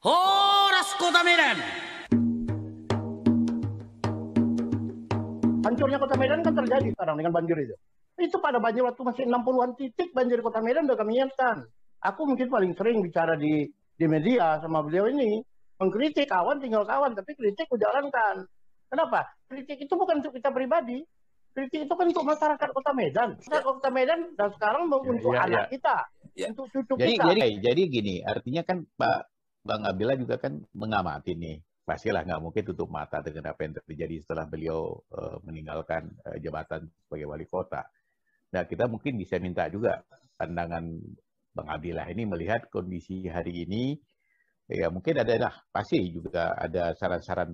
Horas Kota Medan. Hancurnya Kota Medan kan terjadi sekarang dengan banjir itu. Itu pada banjir waktu masih 60-an titik banjir Kota Medan udah kami ingatkan. Aku mungkin paling sering bicara di media sama beliau ini. Mengkritik kawan tinggal kawan, tapi kritik kujalankan. Kenapa? Kritik itu bukan untuk kita pribadi. Kritik itu kan untuk masyarakat Kota Medan. Masyarakat Kota Medan dan sekarang untuk anak kita, untuk cucu kita. Jadi gini, artinya kan Bang Abdillah juga kan mengamati nih. Pastilah nggak mungkin tutup mata dengan apa yang terjadi setelah beliau meninggalkan jabatan sebagai wali kota. Nah, kita mungkin bisa minta juga pandangan Bang Abdillah ini melihat kondisi hari ini. Ya mungkin pasti juga ada saran-saran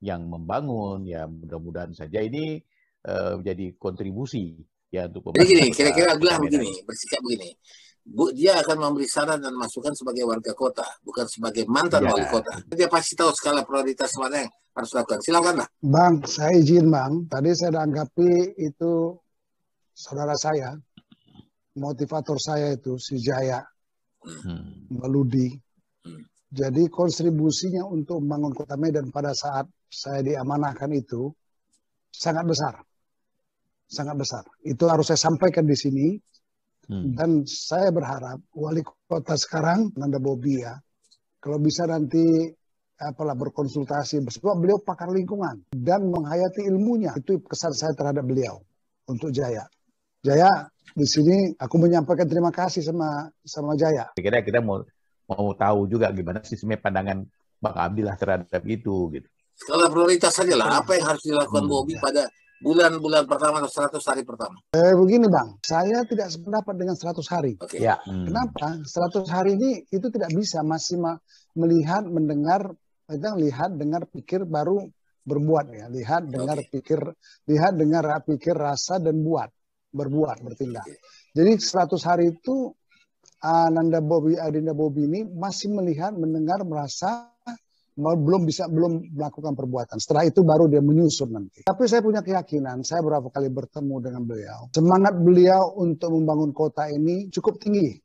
yang membangun. Ya mudah-mudahan saja ini menjadi kontribusi ya untuk Jadi gini, kira-kira Abdillah begini, bersikap begini. Dia akan memberi saran dan masukan sebagai warga kota, bukan sebagai mantan wali kota. Dia pasti tahu skala prioritas mana yang harus dilakukan. Silakan lah. Bang, saya izin Bang. Tadi saya anggapi itu saudara saya, motivator saya itu si Jaya, Meludi. Jadi kontribusinya untuk membangun Kota Medan pada saat saya diamanahkan itu sangat besar. Sangat besar. Itu harus saya sampaikan di sini. Dan saya berharap wali kota sekarang, Nanda Bobi ya, kalau bisa nanti berkonsultasi, sebab beliau pakar lingkungan dan menghayati ilmunya. Itu kesan saya terhadap beliau untuk Jaya. Jaya, di sini aku menyampaikan terima kasih sama Jaya. Kira-kira kita mau tahu juga gimana sih sebenarnya pandangan Bang Abdillah terhadap itu gitu. Skala prioritas saja lah, apa yang harus dilakukan Bobi pada bulan-bulan pertama atau 100 hari pertama. Begini Bang, saya tidak sependapat dengan 100 hari. Okay. Ya. Kenapa? 100 hari ini itu tidak bisa, masih melihat, mendengar, lihat, dengar, pikir, baru berbuat ya. Lihat, dengar, pikir, rasa, dan berbuat, bertindak. Jadi 100 hari itu Adinda Bobi ini masih melihat, mendengar, merasa, belum melakukan perbuatan. Setelah itu baru dia menyusun nanti. Tapi saya punya keyakinan, saya beberapa kali bertemu dengan beliau. Semangat beliau untuk membangun kota ini cukup tinggi.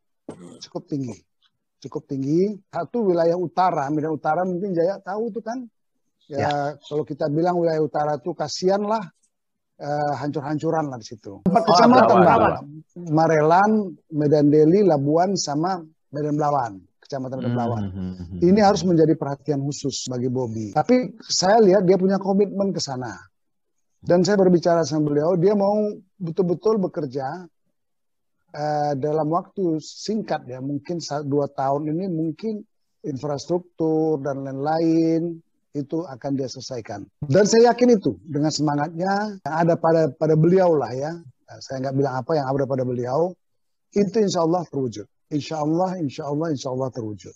Satu wilayah utara, Medan Utara mungkin Jaya tahu itu kan. Ya. Kalau kita bilang wilayah utara itu kasihanlah hancur-hancuran lah di situ. 4 kecamatan Marelan, Medan Deli, Labuan sama Medan Belawan. Kecamatan Medan Belawan. Ini harus menjadi perhatian khusus bagi Bobi. Tapi saya lihat dia punya komitmen ke sana. Dan saya berbicara sama beliau, dia mau betul-betul bekerja dalam waktu singkat ya, mungkin 2 tahun ini mungkin infrastruktur dan lain-lain itu akan dia selesaikan. Dan saya yakin itu dengan semangatnya yang ada pada beliau lah ya. Saya nggak bilang apa yang ada pada beliau, itu insya Allah terwujud. Insya Allah terwujud.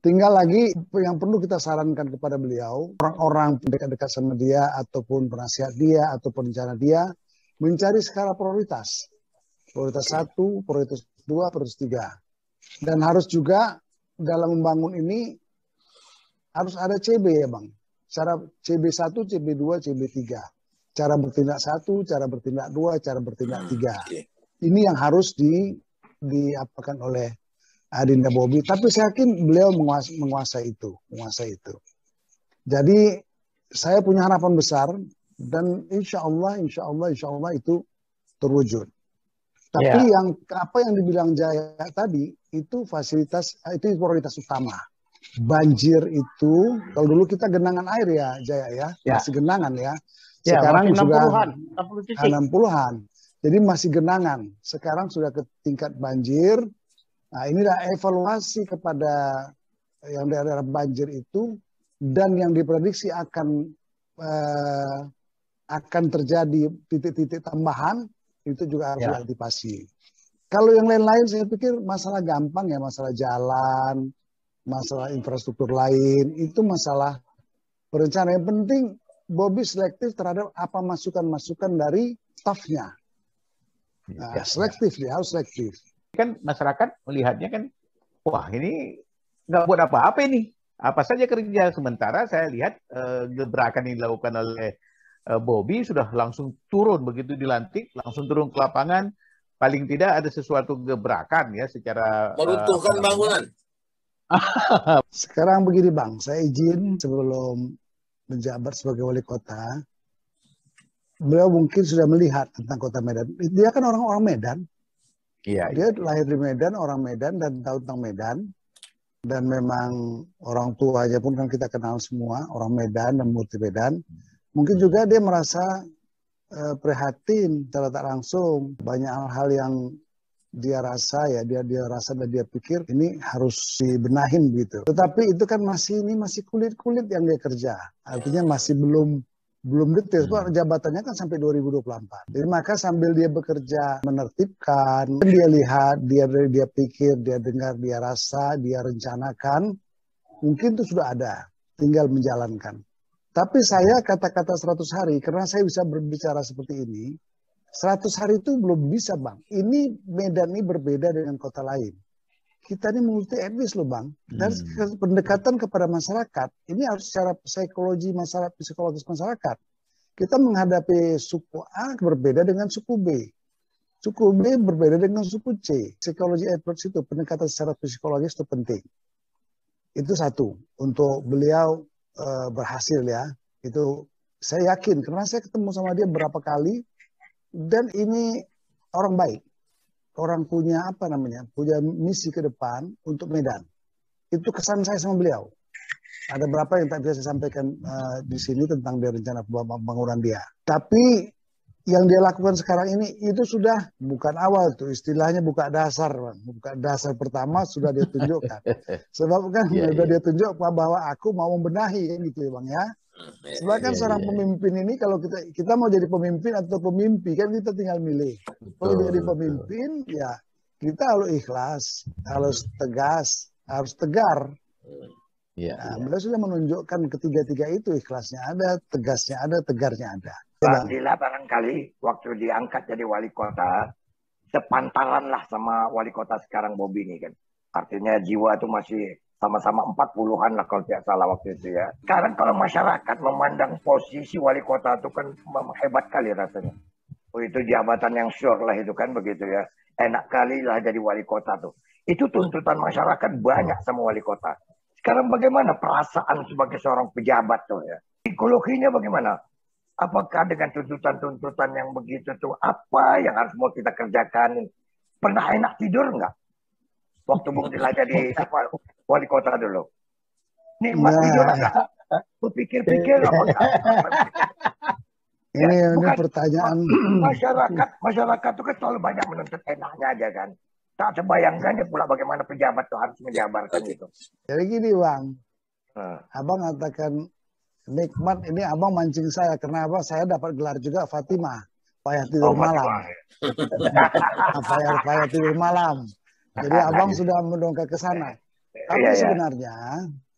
Tinggal lagi yang perlu kita sarankan kepada beliau, orang-orang dekat-dekat sama dia, ataupun penasihat dia, ataupun rencana dia, mencari skala prioritas. Prioritas 1, prioritas 2, prioritas 3. Dan harus juga dalam membangun ini, harus ada CB ya Bang. Cara CB1, CB2, CB3. Cara bertindak 1, cara bertindak 2, cara bertindak 3. Ini yang harus diapakan oleh Adinda Bobi, tapi saya yakin beliau menguasai itu. Jadi saya punya harapan besar dan insya Allah itu terwujud. Tapi apa yang dibilang Jaya tadi itu fasilitas, itu prioritas utama. Banjir itu kalau dulu kita genangan air ya Jaya ya, masih genangan ya. Sekarang sudah 60-an. Jadi masih genangan. Sekarang sudah ke tingkat banjir. Nah, inilah evaluasi kepada yang daerah banjir itu dan yang diprediksi akan terjadi titik-titik tambahan itu juga harus diantisipasi. Kalau yang lain-lain saya pikir masalah gampang ya, masalah jalan, masalah infrastruktur lain, itu masalah perencanaan. Yang penting Bobi selektif terhadap apa masukan-masukan dari stafnya. Selektif dia, harus selektif. Kan masyarakat melihatnya kan, wah ini nggak buat apa-apa ini. Apa saja kerja. Sementara saya lihat gebrakan yang dilakukan oleh Bobi sudah langsung turun begitu dilantik, langsung turun ke lapangan. Paling tidak ada sesuatu gebrakan ya secara meruntuhkan bangunan. Sekarang begini Bang, saya izin sebelum menjabat sebagai wali kota, beliau mungkin sudah melihat tentang kota Medan. Dia kan orang-orang Medan. Iya, Dia iya. lahir di Medan, orang Medan dan tahu tentang Medan. Dan memang orang tuanya pun kan kita kenal semua, orang Medan dan multi Medan. Mungkin juga dia merasa prihatin secara tak langsung. Banyak hal-hal yang dia rasa ya, dia rasa dan dia pikir ini harus dibenahin gitu. Tetapi itu kan masih kulit-kulit yang dia kerja. Artinya masih belum detail. Jabatannya kan sampai 2024. Jadi maka sambil dia bekerja menertibkan, dia lihat, dia pikir, dia dengar, dia rasa, dia rencanakan, mungkin itu sudah ada, tinggal menjalankan. Tapi saya kata-kata 100 hari, karena saya bisa berbicara seperti ini, 100 hari itu belum bisa Bang. Ini Medan ini berbeda dengan kota lain. Kita ini multi etnis loh Bang. Dan pendekatan kepada masyarakat, ini harus secara psikologis masyarakat. Kita menghadapi suku A berbeda dengan suku B. Suku B berbeda dengan suku C. Psikologi approach itu, pendekatan secara psikologis itu penting. Itu satu. Untuk beliau berhasil ya. Itu saya yakin, karena saya ketemu sama dia berapa kali. Dan ini orang baik. Orang punya punya misi ke depan untuk Medan. Itu kesan saya sama beliau. Ada berapa yang tak bisa saya sampaikan di sini tentang dia rencana pembangunan dia. Tapi yang dia lakukan sekarang ini itu sudah bukan awal tuh, istilahnya buka dasar, Bang. Buka dasar pertama sudah dia tunjukkan. Sebab kan sudah dia tunjuk bahwa aku mau membenahi kan gitu ya Bang ya. Sebab kan seorang pemimpin ini kalau kita mau jadi pemimpin atau pemimpi kan kita tinggal milih. Kalau jadi pemimpin ya kita harus ikhlas, harus tegas, harus tegar. Beliau sudah menunjukkan ketiga-tiga itu, ikhlasnya ada, tegasnya ada, tegarnya ada. Bang Dila barangkali waktu diangkat jadi wali kota sepantaran lah sama wali kota sekarang Bobi ini kan. Artinya jiwa itu masih sama-sama 40-an lah kalau tidak salah waktu itu ya. Sekarang kalau masyarakat memandang posisi wali kota itu kan hebat kali rasanya. Oh itu jabatan yang sure lah itu kan begitu ya. Enak kali lah jadi wali kota tuh. Itu tuntutan masyarakat banyak sama wali kota. Sekarang bagaimana perasaan sebagai seorang pejabat tuh ya? Psikologinya bagaimana? Apakah dengan tuntutan-tuntutan yang begitu tuh apa yang harus mau kita kerjakan? Pernah enak tidur nggak? Waktu Bung Dila jadi wali kota dulu. Nikmat tidur nggak? Pikir-pikir apa? Ini pertanyaan. Masyarakat itu kan selalu banyak menuntut enaknya aja kan. Tak terbayangkan ya pula bagaimana pejabat tuh harus menjabarkan itu. Jadi gini Bang, Abang katakan nikmat, ini Abang mancing saya. Karena apa? Saya dapat gelar juga Fatimah, payah tidur malam. Payah tidur malam. Jadi Abang sudah mendongkrak ke sana. Tapi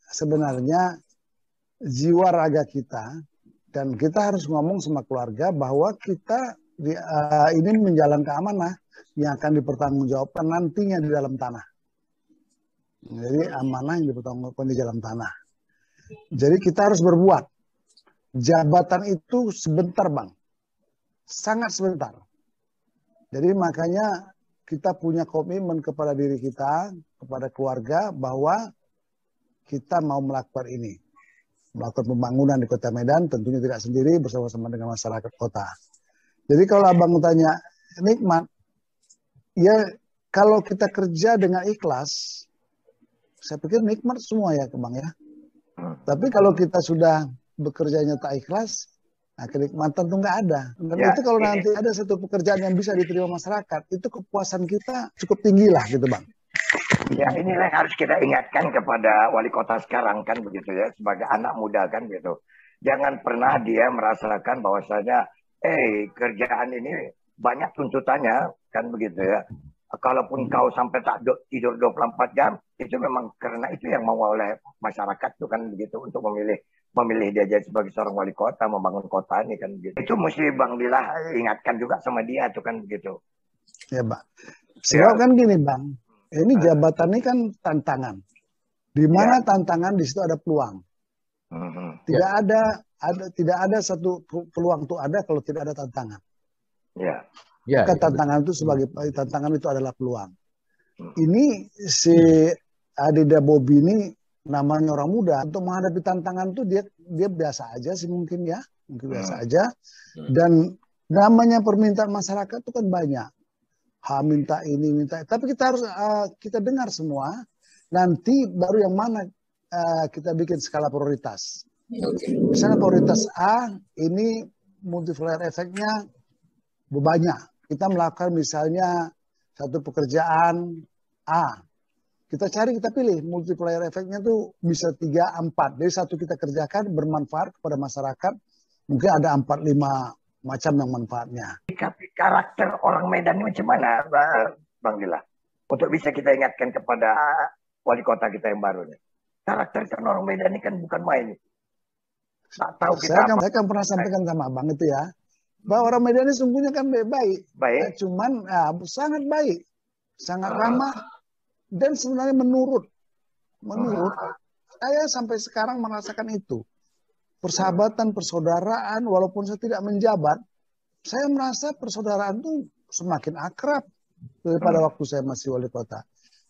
sebenarnya jiwa raga kita, dan kita harus ngomong sama keluarga bahwa kita ini menjalankan amanah yang akan dipertanggungjawabkan nantinya di dalam tanah. Jadi amanah yang dipertanggungjawabkan di dalam tanah. Jadi kita harus berbuat. Jabatan itu sebentar Bang. Sangat sebentar. Jadi makanya kita punya komitmen kepada diri kita, kepada keluarga bahwa kita mau melakukan ini. Melakukan pembangunan di Kota Medan tentunya tidak sendiri, bersama-sama dengan masyarakat kota. Jadi kalau Abang tanya nikmat, ya kalau kita kerja dengan ikhlas, saya pikir nikmat semua ya Bang ya. Tapi kalau kita sudah bekerjanya tak ikhlas, nah kenikmatan itu nggak ada. Dan itu kalau nanti ada satu pekerjaan yang bisa diterima masyarakat, itu kepuasan kita cukup tinggi lah gitu Bang. Ya inilah yang harus kita ingatkan kepada wali kota sekarang kan begitu ya, sebagai anak muda kan gitu. Jangan pernah dia merasakan bahwasanya kerjaan ini banyak tuntutannya kan begitu ya. Kalaupun kau sampai tak tidur 24 jam, itu memang karena itu yang mau oleh masyarakat tuh kan begitu untuk memilih dia jadi sebagai seorang wali kota, membangun kota ini kan begitu. Itu mesti Bang Dila ingatkan juga sama dia tuh kan begitu. Ya Bang. Sebab kan gini Bang, ini jabatan ini kan tantangan. Di mana tantangan di situ ada peluang. Tidak ada satu peluang itu ada kalau tidak ada tantangan. Tantangan itu sebagai tantangan itu adalah peluang. Ini Adida Bobby ini namanya orang muda, untuk menghadapi tantangan tuh dia biasa aja sih mungkin ya, mungkin biasa aja. Dan namanya permintaan masyarakat itu kan banyak. Minta ini, minta. Tapi kita harus kita dengar semua. Nanti baru yang mana kita bikin skala prioritas. Misalnya prioritas A ini multiplier efeknya banyak. Kita melakukan misalnya satu pekerjaan A. Kita cari, kita pilih multiplier efeknya tuh bisa 3, 4. Dari satu kita kerjakan bermanfaat kepada masyarakat. Mungkin ada 4, 5 macam yang manfaatnya. Karakter orang Medan ini macam mana, Bang Dila? Untuk bisa kita ingatkan kepada wali kota kita yang baru nih. Karakter orang Medan ini kan bukan main. Tak tahu kita saya kan pernah sampaikan sama Abang itu ya. Bahwa orang Medan ini sungguhnya kan baik. Ya, cuman sangat baik. Sangat ramah. Dan sebenarnya menurut saya sampai sekarang merasakan itu. Persahabatan, persaudaraan, walaupun saya tidak menjabat, saya merasa persaudaraan itu semakin akrab daripada waktu saya masih wali kota.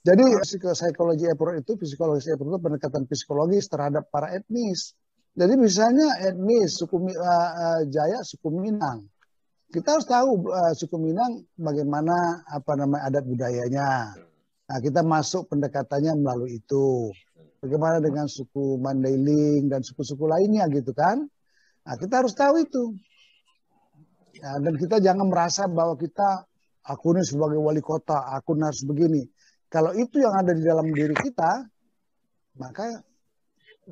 Jadi psikologi Epro itu pendekatan psikologis terhadap para etnis. Jadi misalnya etnis suku Jaya, suku Minang. Kita harus tahu suku Minang bagaimana adat budayanya. Nah, kita masuk pendekatannya melalui itu. Bagaimana dengan suku Mandailing dan suku-suku lainnya gitu kan. Nah, kita harus tahu itu. Nah, dan kita jangan merasa bahwa aku ini sebagai wali kota, aku harus begini. Kalau itu yang ada di dalam diri kita, maka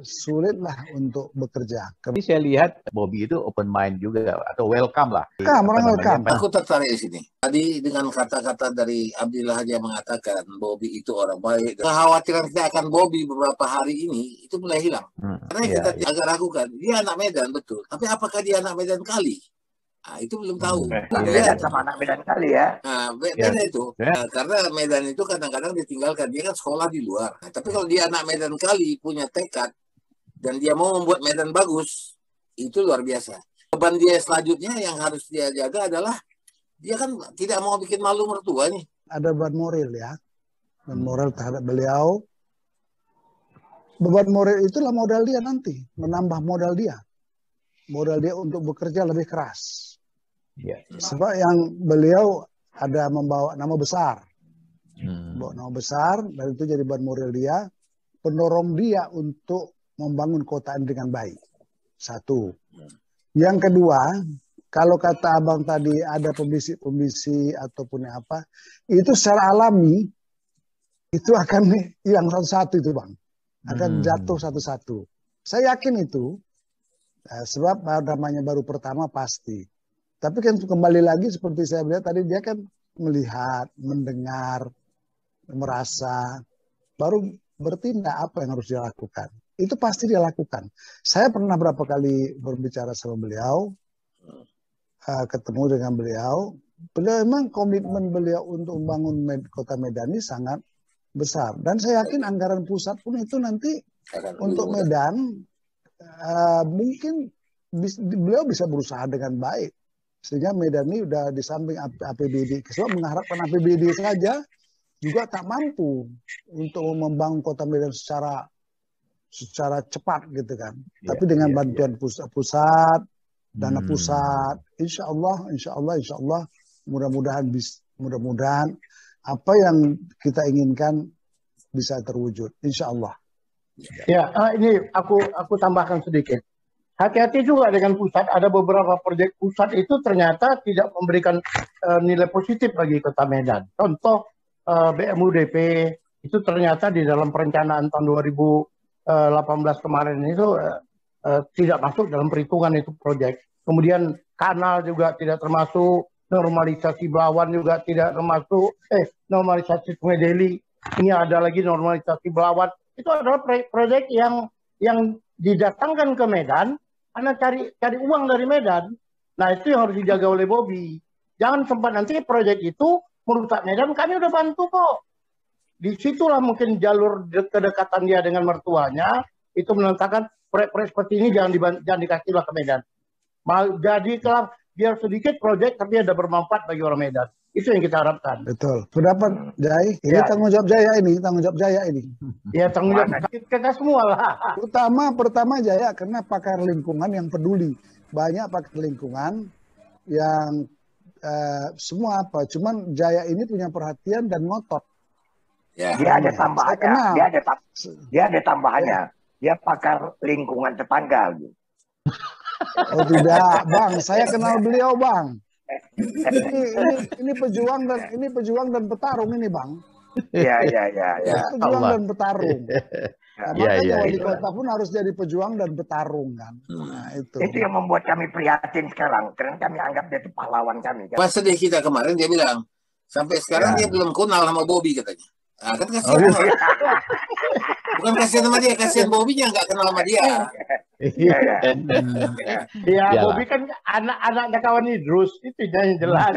sulitlah untuk bekerja. Tapi saya lihat Bobby itu open mind juga atau welcome lah. Welcome. Aku tertarik di sini. Tadi dengan kata-kata dari Abdillah Haja mengatakan Bobby itu orang baik. Kekhawatiran kita akan Bobby beberapa hari ini itu mulai hilang. Karena kita agak ragukan. Dia anak Medan betul. Tapi apakah dia anak Medan Kali? Nah, itu belum tahu. Dia sama anak Medan Kali ya. Nah, beda itu. Nah, karena Medan itu kadang-kadang ditinggalkan. Dia kan sekolah di luar. Nah, tapi kalau dia anak Medan Kali punya tekad dan dia mau membuat Medan bagus, itu luar biasa. Beban dia selanjutnya yang harus dia jaga adalah dia kan tidak mau bikin malu mertuanya. Ada beban moral ya, beban moral terhadap beliau. Beban moral itulah modal dia nanti, menambah modal dia untuk bekerja lebih keras. Sebab yang beliau ada membawa nama besar, bawa nama besar, dan itu jadi beban moral dia, pendorong dia untuk membangun kota ini dengan baik. Satu. Yang kedua, kalau kata Abang tadi ada pembisik-pembisik ataupun apa, itu secara alami itu akan hilang satu-satu itu Bang. Akan jatuh satu-satu. Saya yakin itu. Sebab namanya baru pertama pasti. Tapi kan kembali lagi seperti saya lihat tadi, dia kan melihat, mendengar, merasa, baru bertindak apa yang harus dia lakukan. Itu pasti dia lakukan. Saya pernah berapa kali berbicara sama beliau, ketemu dengan beliau. Beliau memang komitmen beliau untuk membangun kota Medan ini sangat besar. Dan saya yakin anggaran pusat pun itu nanti untuk Medan mungkin beliau bisa berusaha dengan baik. Sehingga Medan ini udah di samping APBD. Sebab mengharapkan APBD saja juga tak mampu untuk membangun kota Medan secara cepat gitu kan. Tapi dengan bantuan pusat, dana pusat, insya Allah, mudah-mudahan apa yang kita inginkan bisa terwujud, insya Allah. Ya, ini aku tambahkan sedikit. Hati-hati juga dengan pusat. Ada beberapa proyek pusat itu ternyata tidak memberikan nilai positif bagi kota Medan. Contoh BMUDP itu ternyata di dalam perencanaan tahun 2018 kemarin itu tidak masuk dalam perhitungan itu proyek. Kemudian kanal juga tidak termasuk, normalisasi Belawan juga tidak termasuk, normalisasi Sungai Deli. Ini ada lagi normalisasi Belawan. Itu adalah proyek yang didatangkan ke Medan karena cari uang dari Medan. Nah, itu yang harus dijaga oleh Bobby. Jangan sempat nanti proyek itu merusak Medan, kami udah bantu kok. Disitulah mungkin jalur kedekatan dia dengan mertuanya itu menentukan proyek seperti ini jangan dikasihlah ke Medan. Jadi biar sedikit proyek tapi ada bermanfaat bagi orang Medan. Itu yang kita harapkan. Betul. Pendapat Jai, ini Ya. tanggung jawab Jaya ini, tanggung jawab Jaya ini. Ya tanggung jawab kita semua lah. Pertama Jaya karena pakar lingkungan yang peduli. Banyak pakar lingkungan yang semua apa, cuman Jaya ini punya perhatian dan ngotot. Ya. Dia ada tambahannya. Saya kenal. Dia ada tambahannya. Dia pakar lingkungan tetangga. Gitu. Oh tidak, Bang. Saya kenal beliau, Bang. Ini pejuang dan petarung ini, Bang. Iya. Pejuang dan petarung. Nah, Iya, makanya iya, wali iya. kota pun harus jadi pejuang dan petarung kan. Nah, itu. Itu yang membuat kami prihatin sekarang. Karena kami anggap dia itu pahlawan kami. Kan? Pas sedih kita kemarin dia bilang, sampai sekarang dia belum kenal sama Bobby katanya. Nah, kan kasihan. Bukan kasihan sama dia, kasihan Bobby-nya nggak kenal sama dia. Iya. Ya, Iyalah. Bobby kan anak-anaknya kawan Idrus, itu yang jelas.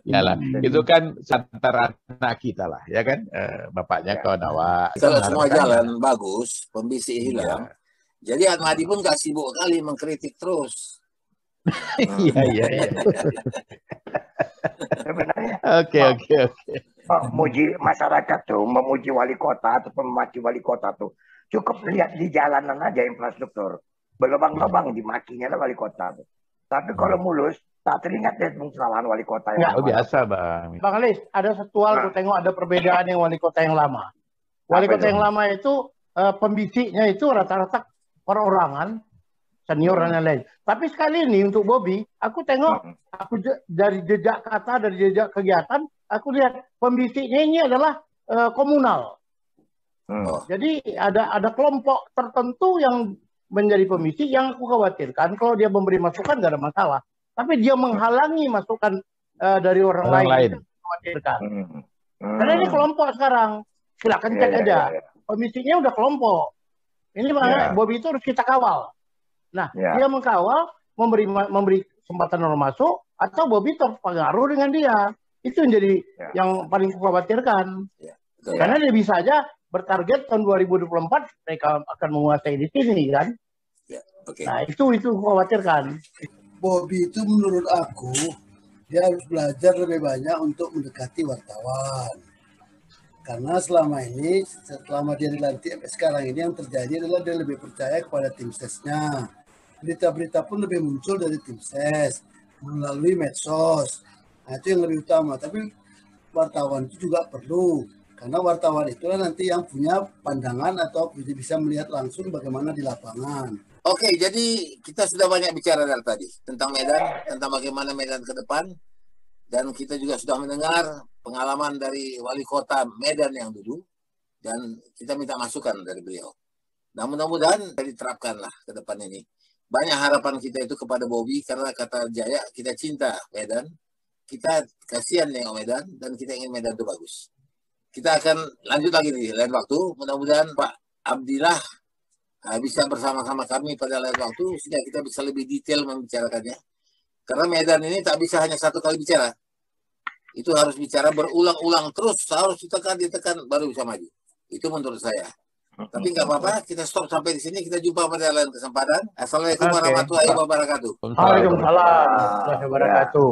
Iyalah, itu kan antara anak kita lah, ya kan? Bapaknya kawan awak. Kalau semua Harapkan- jalan bagus, pembisik hilang. Jadi Atmadi pun gak sibuk kali mengkritik terus. Iya. Sebenarnya Oke. memuji masyarakat tuh, memuji wali kota atau memaki wali kota tuh cukup lihat di jalanan aja infrastruktur. Berlubang-lubang dimakinya lah wali kota tuh. Tapi kalau mulus, tak teringat deh kesalahan wali kota yang Oh lama. biasa bang. Bang Alis, ada satu hal aku tengok ada perbedaan yang wali kota yang lama. Wali Apa kota itu? yang lama itu pembisiknya itu rata-rata perorangan, senior dan lain-lain. Tapi sekali ini untuk Bobby, aku tengok dari jejak kata, dari jejak kegiatan, aku lihat pembisiknya ini adalah komunal. Jadi ada kelompok tertentu yang menjadi pembisik yang aku khawatirkan kalau dia memberi masukan nggak ada masalah. Tapi dia menghalangi masukan dari orang lain. Itu aku khawatirkan. Karena ini kelompok sekarang. Silakan cek aja. Pembisiknya udah kelompok. Ini makanya Bobby itu harus kita kawal. Nah, dia mengkawal, memberi kesempatan orang masuk, atau Bobby terpengaruh dengan dia. Itu yang jadi yang paling kukhawatirkan. Karena dia bisa aja bertarget tahun 2024 mereka akan menguasai di sini kan. Nah itu kukhawatirkan. Bobby itu menurut aku dia harus belajar lebih banyak untuk mendekati wartawan. Karena selama ini, selama dia dilantik sampai sekarang ini yang terjadi adalah dia lebih percaya kepada tim sesnya. Berita-berita pun lebih muncul dari tim ses melalui medsos. Nah itu yang lebih utama. Tapi wartawan itu juga perlu. Karena wartawan itulah nanti yang punya pandangan atau bisa melihat langsung bagaimana di lapangan. Oke, jadi kita sudah banyak bicara dari tadi tentang Medan, tentang bagaimana Medan ke depan. Dan kita juga sudah mendengar pengalaman dari wali kota Medan yang dulu. Dan kita minta masukan dari beliau. Nah mudah-mudahan diterapkanlah ke depan ini. Banyak harapan kita itu kepada Bobby karena kata Jaya, kita cinta Medan. Kita kasihan dengan Medan dan kita ingin Medan itu bagus. Kita akan lanjut lagi di lain waktu. Mudah-mudahan Pak Abdillah bisa bersama-sama kami pada lain waktu sehingga kita bisa lebih detail membicarakannya. Karena Medan ini tak bisa hanya satu kali bicara. Itu harus bicara berulang-ulang terus, harus ditekan baru bisa maju. Itu menurut saya. Tapi nggak apa-apa, kita stop sampai di sini. Kita jumpa pada lain kesempatan. Assalamualaikum warahmatullahi wabarakatuh. Waalaikumsalam warahmatullahi wabarakatuh.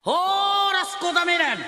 Horas Kota Medan.